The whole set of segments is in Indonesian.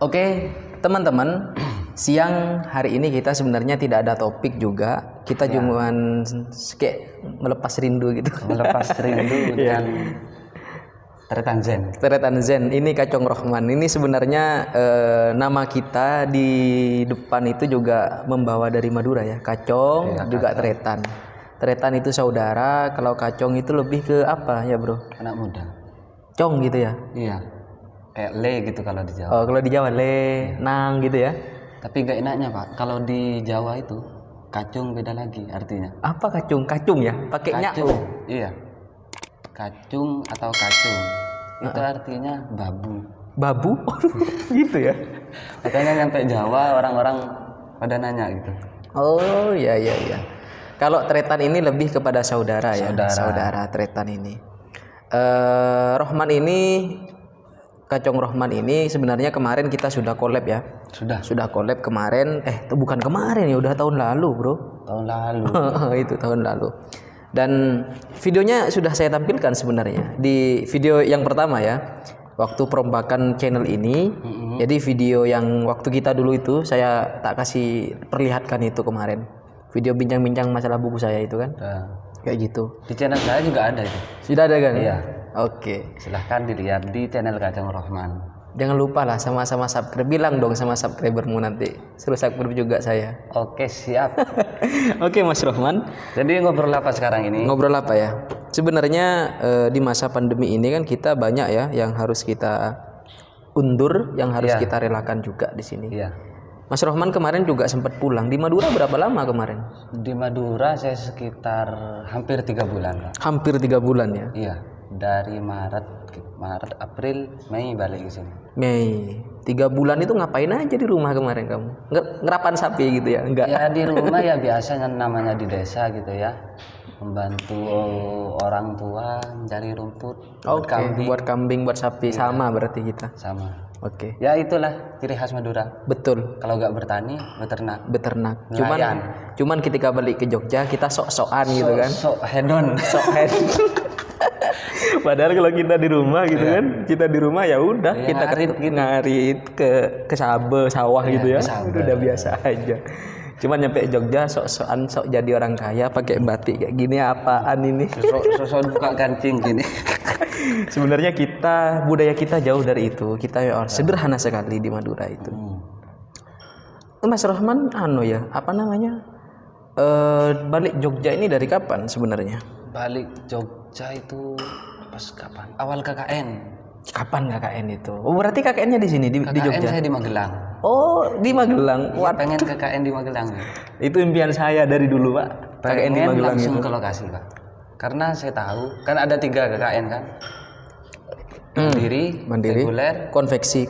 Oke, teman-teman, siang hari ini kita sebenarnya tidak ada topik juga. Kita cuman kayak melepas rindu gitu. Melepas rindu dengan Tretan Zen. Tretan Zen, ini Kacong Rohman. Ini sebenarnya nama kita di depan itu juga membawa dari Madura ya. Kacong juga Tretan. Tretan itu saudara, kalau Kacong itu lebih ke apa ya, Bro? Anak muda. Cong gitu ya. Iya. Kayak le gitu kalau di Jawa. Oh, kalau di Jawa le, nang gitu ya. Tapi gak enaknya Pak, kalau di Jawa itu kacung beda lagi artinya. Apa kacung? Kacung ya? Pakainya Kacung. Iya. Kacung atau kacung. Itu artinya babu. Babu? Gitu ya. Makanya nyampe Jawa orang-orang pada nanya gitu. Oh, iya. Kalau Tretan ini lebih kepada saudara ya. Saudara Tretan ini. Rohman ini Kacong Rohman ini sebenarnya kemarin kita sudah collab ya. Sudah collab kemarin. Itu bukan kemarin ya, udah tahun lalu, Bro. Tahun lalu. Itu tahun lalu. Dan videonya sudah saya tampilkan sebenarnya di video yang pertama ya. Waktu perombakan channel ini. Jadi video yang waktu kita dulu itu saya tak kasih perlihatkan itu kemarin. Video bincang-bincang masalah buku saya itu kan. Kayak gitu. Di channel saya juga ada itu. Sudah ada kan? Iya. Oke. Silahkan dilihat di channel Kacong Rohman. Jangan lupa lah sama-sama subscribe. Bilang dong sama subscribermu nanti. Suruh subscribe juga saya. Oke, siap. Oke, Mas Rohman. Jadi ngobrol apa sekarang ini? Ngobrol apa ya? Sebenarnya di masa pandemi ini kan kita banyak ya yang harus kita undur, yang harus kita relakan juga di sini. Iya. Mas Rohman kemarin juga sempat pulang. Di Madura berapa lama kemarin? Di Madura saya sekitar hampir 3 bulan, Pak. Hampir 3 bulan ya. Iya. Dari Maret, April, Mei balik ke sini. Mei. 3 bulan itu ngapain aja di rumah kemarin kamu? Ngerapan sapi gitu ya? Enggak. Ya di rumah ya biasanya namanya di desa gitu ya. Membantu orang tua mencari rumput. Buat kambing, buat sapi sama berarti kita. Sama. Oke. Ya itulah ciri khas Madura. Betul. Kalau nggak bertani, beternak. Cuman ketika balik ke Jogja kita sok-sokan gitu kan. Sok hedon. Padahal kalau kita di rumah gitu kan, kita di rumah ya udah kita ngarit ke sawah gitu ya. Udah biasa aja. Cuman nyampe Jogja sok-sokan sok jadi orang kaya pakai batik kayak gini apaan ini? Sok buka kancing gini. Sebenarnya budaya kita jauh dari itu. Kita sederhana sekali di Madura itu. Mas Rohman apa namanya? Balik Jogja ini dari kapan sebenarnya? Balik Jogja itu pas kapan? Awal KKN. Kapan KKN itu? Oh, berarti KKN-nya di sini di Jogja. KKN saya di Magelang. Oh, di Magelang. Wah, pengen KKN di Magelang. Itu impian saya dari dulu, Pak. KKN di Magelang langsung itu. Ke lokasi, Pak. Karena saya tahu kan ada 3 KKN kan. Mandiri, reguler, konversi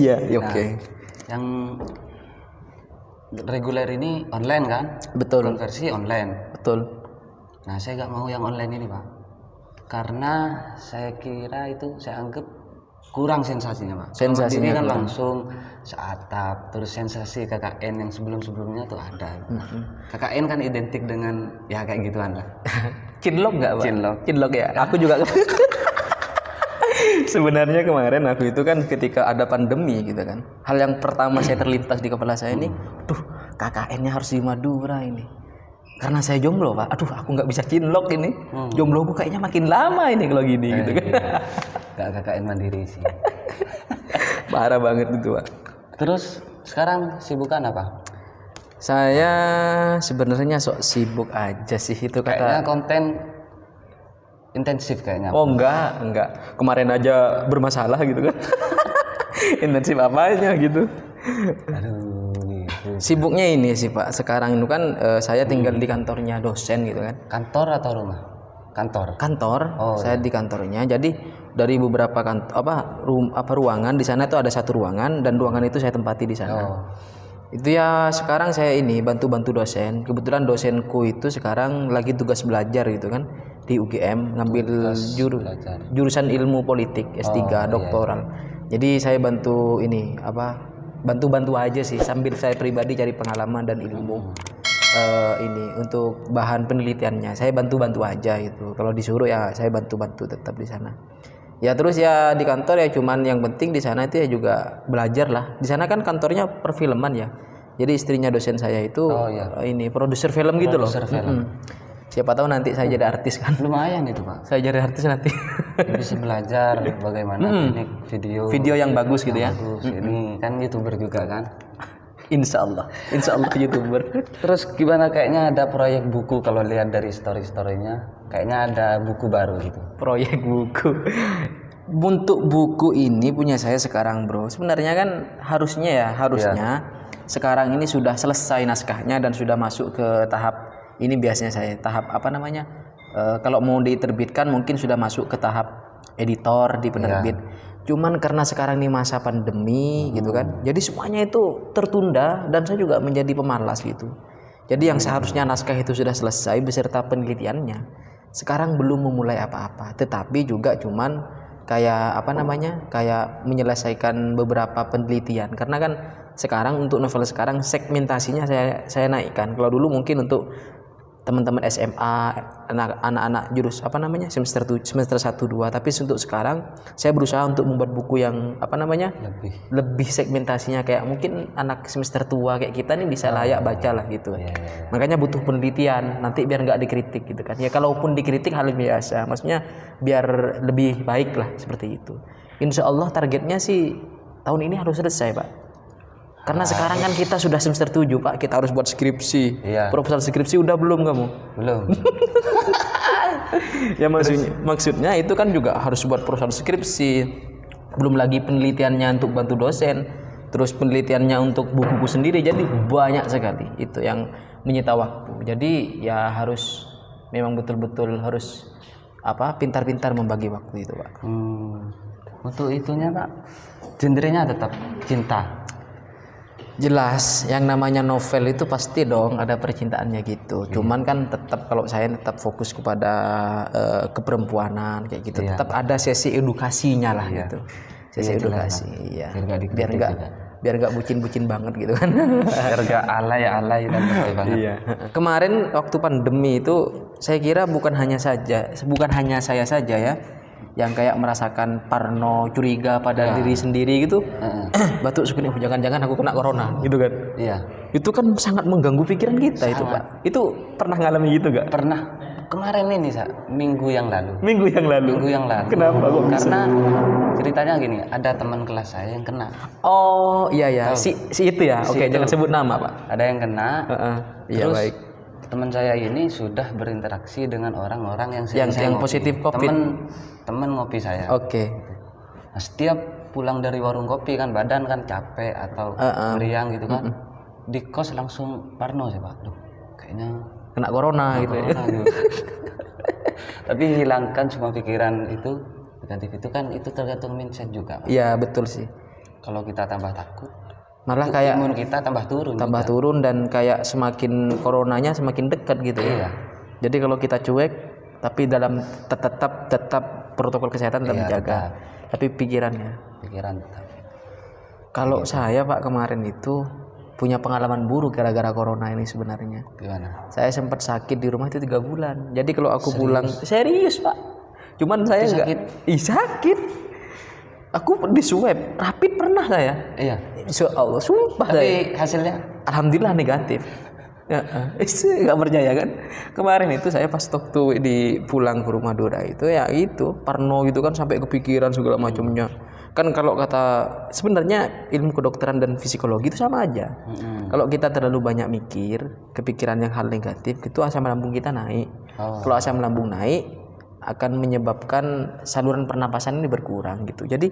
ya. Oke. Yang reguler ini online kan? Betul. Konversi online. Betul. Nah, saya nggak mau yang online ini, Pak. Karena saya kira itu saya anggap kurang sensasinya, Pak. Sensasinya kan langsung seatap, terus sensasi KKN yang sebelum-sebelumnya tuh ada. KKN kan identik dengan ya kayak gituan lah. Cinlok nggak, Pak? Cinlok ya. Aku juga. Sebenarnya kemarin aku itu kan ketika ada pandemi gitu kan. Hal yang pertama saya terlintas di kepala saya ini, KKN-nya harus di Madura ini. Karena saya jomblo, Pak. Aduh, aku nggak bisa cinlok ini. Jombloku kayaknya makin lama ini kalau gini gitu kan. Gak KKN mandiri sih. Parah banget itu, Pak. Terus sekarang sibukan apa? Saya sebenarnya sok sibuk aja sih itu kayaknya konten intensif kayaknya. Oh, enggak. Kemarin aja bermasalah gitu kan. Intensif apanya gitu. Aduh, gitu. Sibuknya ini sih, Pak. Sekarang itu kan saya tinggal di kantornya dosen gitu kan. Kantor atau rumah? Kantor. Saya di kantornya. Jadi dari beberapa ruangan di sana itu ada 1 ruangan dan ruangan itu saya tempati di sana. Itu ya sekarang saya ini bantu-bantu dosen. Kebetulan dosenku itu sekarang lagi tugas belajar gitu kan di UGM ngambil jurusan ilmu politik S3 doktoral. Jadi saya bantu bantu aja sih sambil saya pribadi cari pengalaman dan ilmu ini untuk bahan penelitiannya. Saya bantu aja gitu. Kalau disuruh ya saya bantu tetap di sana. Ya terus ya di kantor ya cuman yang penting di sana itu ya juga belajar lah. Di sana kan kantornya perfilman ya. Jadi istrinya dosen saya itu ini produser film gitu loh. Produser film. Siapa tahu nanti saya jadi artis kan. Lumayan itu Pak. Saya jadi artis nanti. Bisa belajar bagaimana teknik Video yang bagus gitu ya. bagus. Ini kan YouTuber juga kan. Insya Allah YouTuber. Terus gimana, kayaknya ada proyek buku kalau lihat dari story-storynya, kayaknya ada buku baru gitu. Proyek buku. Untuk buku ini punya saya sekarang bro. Sebenarnya kan harusnya sekarang ini sudah selesai naskahnya dan sudah masuk ke tahap ini, biasanya saya tahap apa namanya, kalau mau diterbitkan mungkin sudah masuk ke tahap editor di penerbit. Cuman karena sekarang ini masa pandemi gitu kan, jadi semuanya itu tertunda dan saya juga menjadi pemalas gitu. Jadi yang seharusnya naskah itu sudah selesai beserta penelitiannya, sekarang belum memulai apa-apa, tetapi juga cuman kayak apa namanya, kayak menyelesaikan beberapa penelitian. Karena kan sekarang untuk novel sekarang segmentasinya saya naikkan. Kalau dulu mungkin untuk teman-teman SMA, anak-anak jurus apa namanya semester 1 2, tapi untuk sekarang saya berusaha untuk membuat buku yang apa namanya lebih segmentasinya, kayak mungkin anak semester tua kayak kita nih bisa layak baca lah gitu. Makanya butuh penelitian nanti biar nggak dikritik gitu kan. Ya kalaupun dikritik hal biasa, maksudnya biar lebih baik lah seperti itu. Insya Allah targetnya sih tahun ini harus selesai Pak. Karena sekarang kan kita sudah semester 7 Pak, kita harus buat skripsi. Proposal skripsi udah belum kamu? Belum. Ya maksudnya itu kan juga harus buat proposal skripsi. Belum lagi penelitiannya untuk bantu dosen, terus penelitiannya untuk buku-buku sendiri. Jadi banyak sekali itu yang menyita waktu. Jadi ya harus memang betul-betul harus pintar-pintar membagi waktu itu Pak. Untuk itunya Pak, genrenya tetap cinta. Jelas, yang namanya novel itu pasti dong ada percintaannya gitu. Cuman kan tetap kalau saya tetap fokus kepada keperempuanan kayak gitu. Tetap ada sesi edukasinya lah gitu. Sesi edukasi, ya. Biar nggak bucin-bucin banget gitu kan. Biar nggak alay dan lebay banget. Kemarin waktu pandemi itu saya kira bukan hanya saya saja ya yang kayak merasakan parno, curiga pada diri sendiri gitu. Batuk sekali, jangan-jangan aku kena corona gitu kan. Itu kan sangat mengganggu pikiran kita. Itu Pak. Itu pernah ngalami gitu gak? Pernah. Kemarin ini minggu yang lalu. Kenapa kok bisa? Karena ceritanya gini, ada teman kelas saya yang kena. Oh iya si itu ya. Oke, jangan sebut nama Pak. Ada yang kena. Iya baik. Teman saya ini sudah berinteraksi dengan orang-orang yang positif COVID. Teman ngopi saya. Oke. Nah, setiap pulang dari warung kopi kan badan kan capek atau meriang gitu kan. Di kos langsung parno sih Pak. Duh, kayaknya kena corona gitu. Tapi hilangkan semua pikiran itu negatif itu kan, itu tergantung mindset juga Pak. Iya betul sih. Kalau kita tambah takut, malah kayak imun kita tambah turun dan kayak semakin coronanya semakin dekat gitu ya. Jadi kalau kita cuek tapi dalam tetap protokol kesehatan tetap dijaga. Tapi pikiran tetap. Kalau saya Pak kemarin itu punya pengalaman buruk gara-gara corona ini sebenarnya. Gimana? Saya sempat sakit di rumah itu 3 bulan. Jadi kalau aku pulang serius Pak. Cuman saya sakit. Aku di swab, rapid pernah saya. Iya. Allah, sumpah. Tapi hasilnya alhamdulillah negatif. Nggak percaya kan? Kemarin itu saya pas waktu pulang ke rumah Dora itu ya itu parno gitu kan, sampai kepikiran segala macamnya. Kan kalau kata sebenarnya ilmu kedokteran dan psikologi itu sama aja. Kalau kita terlalu banyak mikir, kepikiran yang hal negatif, itu asam lambung kita naik. Kalau asam lambung naik akan menyebabkan saluran pernapasan ini berkurang gitu. Jadi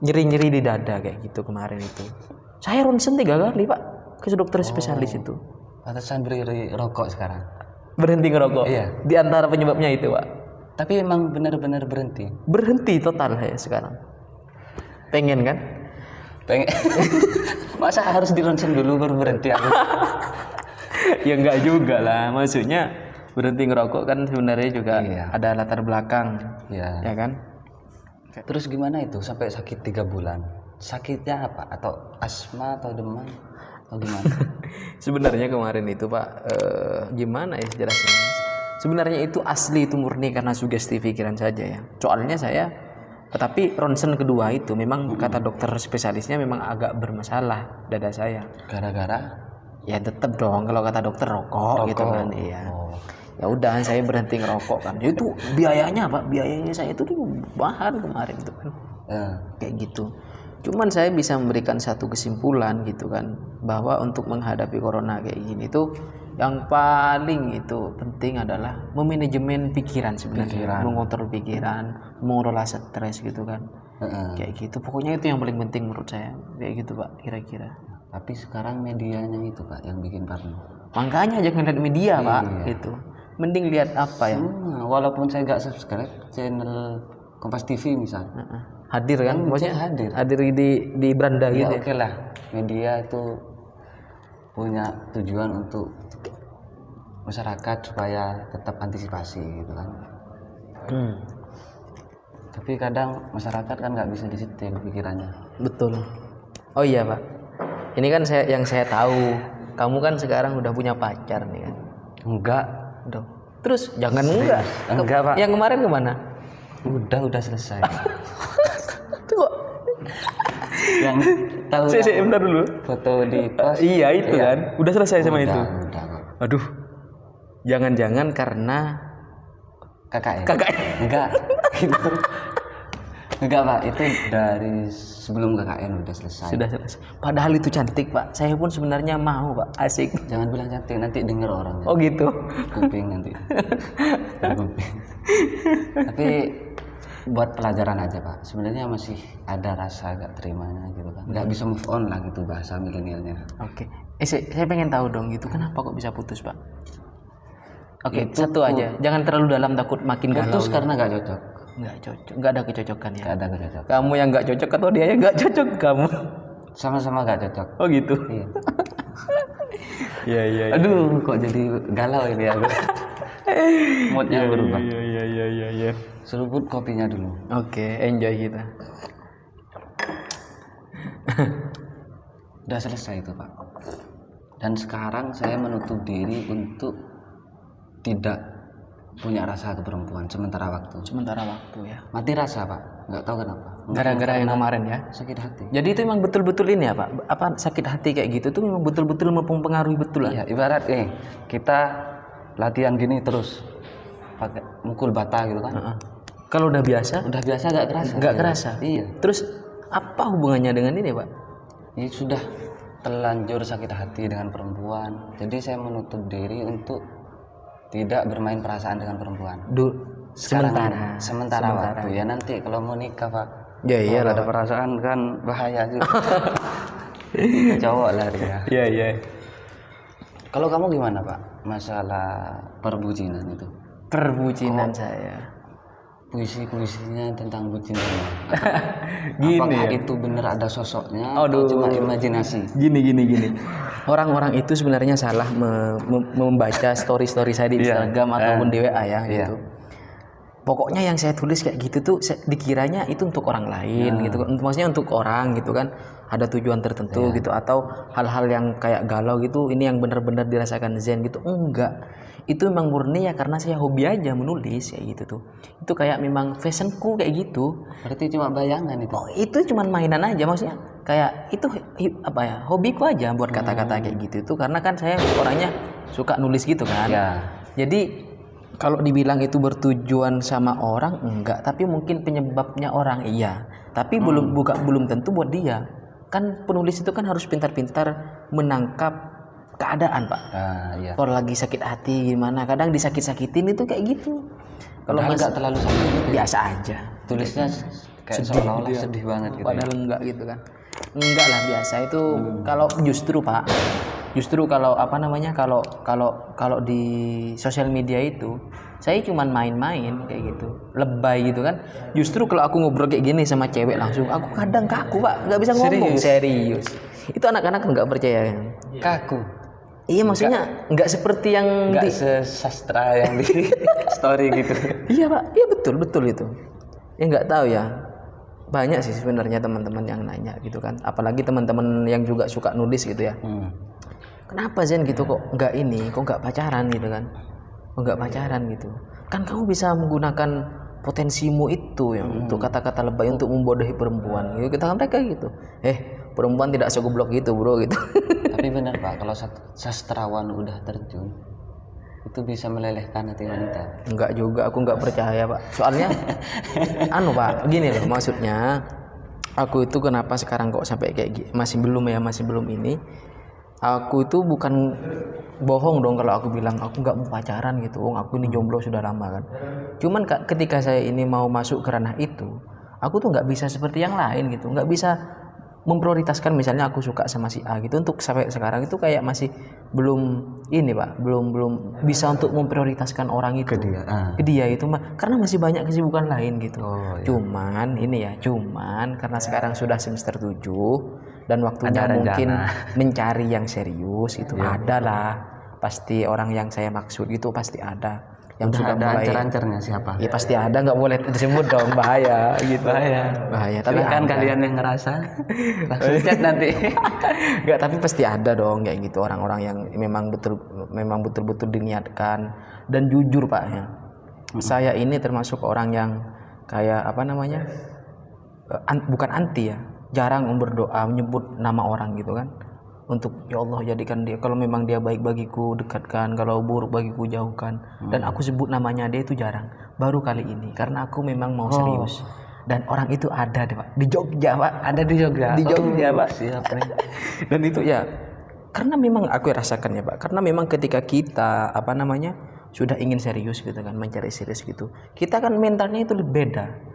nyeri-nyeri di dada kayak gitu kemarin itu. Saya ronsen 3 kali Pak ke dokter spesialis itu. Pantesan berhenti rokok sekarang. Berhenti ngerokok. Iya. Di antara penyebabnya itu Pak. Tapi emang benar-benar berhenti. Berhenti total saya sekarang. Pengen kan? Pengen. Masa harus di ronsen dulu baru berhenti aku? Ya enggak juga lah. Maksudnya berhenti ngerokok kan sebenarnya juga ada latar belakang. Ya kan? Terus gimana itu sampai sakit 3 bulan? Sakitnya apa? Atau asma atau demam? Atau gimana? Sebenarnya kemarin itu Pak, gimana ya jelasnya? Sebenarnya itu asli, itu murni karena sugesti pikiran saja ya. Soalnya saya Tetapi ronsen kedua itu memang kata dokter spesialisnya memang agak bermasalah dada saya. Gara-gara? Ya tetap dong kalau kata dokter rokok gitu kan. Iya. Ya udah saya berhenti ngerokok kan. Itu biayanya Pak, biayanya saya itu tuh mahal kemarin itu kan. Kayak gitu. Cuman saya bisa memberikan satu kesimpulan gitu kan, bahwa untuk menghadapi corona kayak gini tuh yang paling itu penting adalah memanajemen pikiran sebenarnya, mengontrol pikiran, mengelola stres gitu kan. Kayak gitu. Pokoknya itu yang paling penting menurut saya. Kayak gitu Pak, kira-kira. Tapi sekarang medianya itu Pak yang bikin parno. Makanya jangan lihat media Pak, gitu. Mending lihat apa ya. Walaupun saya nggak subscribe channel Kompas TV misal. Hadir kan, maksudnya hadir di beranda ya, gitu. Oke lah, media itu punya tujuan untuk masyarakat supaya tetap antisipasi gitu kan. Tapi kadang masyarakat kan nggak bisa disetir pikirannya. Betul. Oh iya Pak, ini kan yang saya tahu, kamu kan sekarang udah punya pacar nih kan. Enggak dong. Terus jangan enggak Pak. Yang kemarin kemana? Udah selesai. Kok yang tahu bentar dulu. Foto di pos. Iya itu kan. Udah selesai sama itu. Udah. Aduh. Jangan-jangan karena KKN. Enggak. Itu. Enggak Pak, itu dari sebelum KKN udah selesai. Sudah selesai. Padahal itu cantik Pak. Saya pun sebenarnya mau Pak. Asik. Jangan bilang cantik, nanti denger orang. Oh gitu. Kuping nanti. Kuping. Tapi buat pelajaran aja Pak. Sebenarnya masih ada rasa gak terimanya gitu kan. Gak bisa move on lah gitu bahasa milenialnya. Oke. Saya pengen tahu dong gitu. Kenapa kok bisa putus Pak? Oke, satu aja. Jangan terlalu dalam, takut makin galau. Putus karena gak cocok. Nggak cocok, nggak ada kecocokan ya. Nggak ada kecocokan. Kamu yang nggak cocok atau dia yang nggak cocok kamu? Sama-sama nggak cocok. Oh gitu. Iya. Aduh, kok jadi galau ini aku. Moodnya berubah. Iya. Seruput kopinya dulu. Oke, enjoy kita. Udah selesai itu Pak. Dan sekarang saya menutup diri untuk tidak punya rasa ke perempuan sementara waktu Ya. Mati rasa Pak, nggak tahu kenapa. Gara-gara yang kemarin ya, sakit hati. Jadi itu memang betul-betul ini ya Pak, apa sakit hati kayak gitu tuh memang betul-betul mempengaruhi betul lah. Iya, ibarat kita latihan gini terus pakai mukul bata gitu kan. Kalau udah biasa nggak kerasa. Iya. Terus apa hubungannya dengan ini Pak? Ini sudah terlanjur sakit hati dengan perempuan, jadi saya menutup diri untuk tidak bermain perasaan dengan perempuan. Sementara waktu ya, nanti kalau mau nikah Pak. Ya iyalah, ada perasaan kan bahaya juga. Cowok lah dia. Iya. Kalau kamu gimana Pak? Masalah perbucinan itu. Perbucinan saya. Puisi-puisinya tentang bucinan. Gini apakah ya? Itu benar ada sosoknya atau cuma imajinasi? Gini. Orang-orang itu sebenarnya salah membaca story-story saya di Instagram ataupun di WA ya gitu. Pokoknya yang saya tulis kayak gitu tuh dikiranya itu untuk orang lain gitu. Maksudnya untuk orang gitu kan. Ada tujuan tertentu gitu, atau hal-hal yang kayak galau gitu, ini yang benar-benar dirasakan Zen gitu. Enggak. Itu memang murni ya karena saya hobi aja menulis kayak gitu tuh. Itu kayak memang fashionku kayak gitu. Berarti cuma bayangan itu. Oh, itu cuma mainan aja maksudnya. Kayak itu apa ya? Hobiku aja buat kata-kata kayak gitu itu, karena kan saya orangnya suka nulis gitu kan. Ya. Jadi kalau dibilang itu bertujuan sama orang enggak, tapi mungkin penyebabnya orang iya. Tapi belum tentu buat dia. Kan penulis itu kan harus pintar-pintar menangkap keadaan Pak. Iya. Kalau lagi sakit hati gimana, kadang disakit-sakitin itu kayak gitu. Kalau nggak terlalu sakit gitu, biasa aja. Tulisnya kayak seolah-olah sedih banget gitu. Padahal enggak gitu kan. Enggak lah, biasa itu. Kalau justru Pak, kalau di sosial media itu saya cuman main-main kayak gitu, lebay gitu kan. Justru kalau aku ngobrol kayak gini sama cewek langsung, aku kadang kaku Pak, nggak bisa ngomong. Serius. Itu anak-anak nggak percaya. Kaku. Iya, maksudnya nggak seperti yang nggak sesastra yang di story gitu. Iya Pak, iya betul itu. Ya nggak tahu ya. Banyak sih sebenarnya teman-teman yang nanya gitu kan. Apalagi teman-teman yang juga suka nulis gitu ya. Kenapa Zen gitu kok nggak pacaran gitu kan? Kok nggak pacaran gitu? Kan kamu bisa menggunakan potensimu itu yang untuk kata-kata lebay untuk membodohi perempuan. Gitu kata mereka gitu. Perempuan tidak segoblok gitu, bro, gitu. Tapi benar Pak, kalau sastrawan udah terjun itu bisa melelehkan hati wanita. Enggak juga, aku enggak percaya, Pak. Soalnya Pak, gini loh maksudnya. Aku itu kenapa sekarang kok sampai kayak gini? Masih belum ini. Aku itu bukan bohong dong kalau aku bilang aku nggak mau pacaran gitu. Aku ini jomblo sudah lama kan. Cuman ketika saya ini mau masuk ke ranah itu, aku tuh nggak bisa seperti yang lain gitu. Nggak bisa memprioritaskan misalnya aku suka sama si A gitu. Untuk sampai sekarang itu kayak masih belum ini, Pak. Belum bisa untuk memprioritaskan orang itu. Ke dia itu karena masih banyak kesibukan lain gitu. Cuman karena sekarang sudah semester 7 dan waktunya mungkin mencari yang serius itu adalah pasti orang yang saya maksud itu pasti ada yang sudah ada mulai ancer-ancernya siapa? Ya pasti ada, nggak boleh disebut dong, bahaya gitu. Bahaya. Tapi kan kalian yang ngerasa langsung chat nanti. Nggak, tapi pasti ada dong kayak gitu orang-orang yang memang betul-betul diniatkan dan jujur, Pak ya. Saya ini termasuk orang yang kayak bukan anti ya, jarang berdoa menyebut nama orang gitu kan, untuk ya Allah jadikan dia, kalau memang dia baik bagiku dekatkan, kalau buruk bagiku jauhkan. Dan aku sebut namanya dia itu jarang, baru kali ini karena aku memang mau serius. Dan orang itu ada deh, Pak, di Jogja, Pak. Ada di Jogja. Pak. Siap nih. Dan itu ya karena memang aku rasakan ya, Pak, karena memang ketika kita sudah ingin serius gitu kan, mencari serius gitu, kita kan mentalnya itu beda.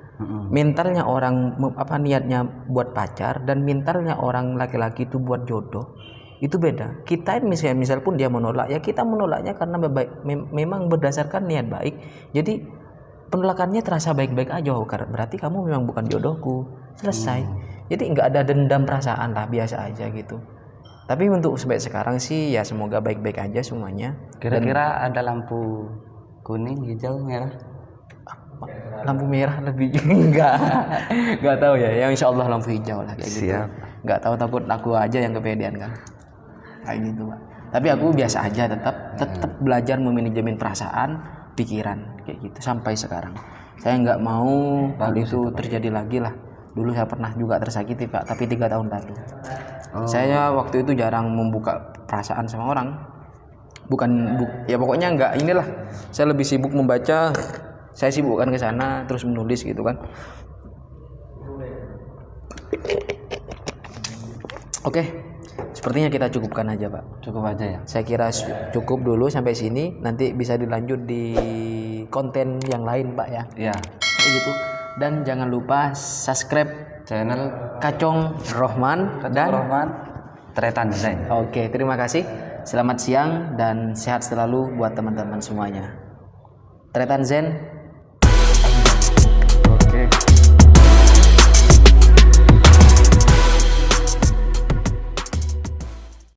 Mentalnya orang niatnya buat pacar dan mentalnya orang laki-laki itu buat jodoh itu beda. Kita misal pun dia menolak, ya kita menolaknya karena memang berdasarkan niat baik. Jadi penolakannya terasa baik-baik aja. Berarti kamu memang bukan jodohku, selesai. Jadi nggak ada dendam perasaan lah, biasa aja gitu. Tapi untuk sampai sekarang sih ya semoga baik-baik aja semuanya. Kira-kira ada lampu kuning, hijau, merah? Lampu merah lebih nggak tahu ya, yang insya Allah lampu hijau lah kayak gitu. Nggak tahu, takut aku aja yang kepedean kan kayak gitu, Pak. Tapi aku biasa aja, tetap belajar memanajemen perasaan, pikiran kayak gitu sampai sekarang. Saya nggak mau hal itu terjadi lagi lah. Dulu saya pernah juga tersakiti, Pak, tapi 3 tahun lalu. Saya waktu itu jarang membuka perasaan sama orang. Ya pokoknya nggak inilah. Saya lebih sibuk membaca. Saya sibukkan ke sana terus menulis gitu kan. Oke, sepertinya kita cukupkan aja, Pak. Cukup aja ya. Saya kira cukup dulu sampai sini. Nanti bisa dilanjut di konten yang lain, Pak ya. Iya. Gitu. Dan jangan lupa subscribe channel Kacong Rohman dan Tretan Zen. Oke, terima kasih. Selamat siang dan sehat selalu buat teman-teman semuanya. Tretan Zen.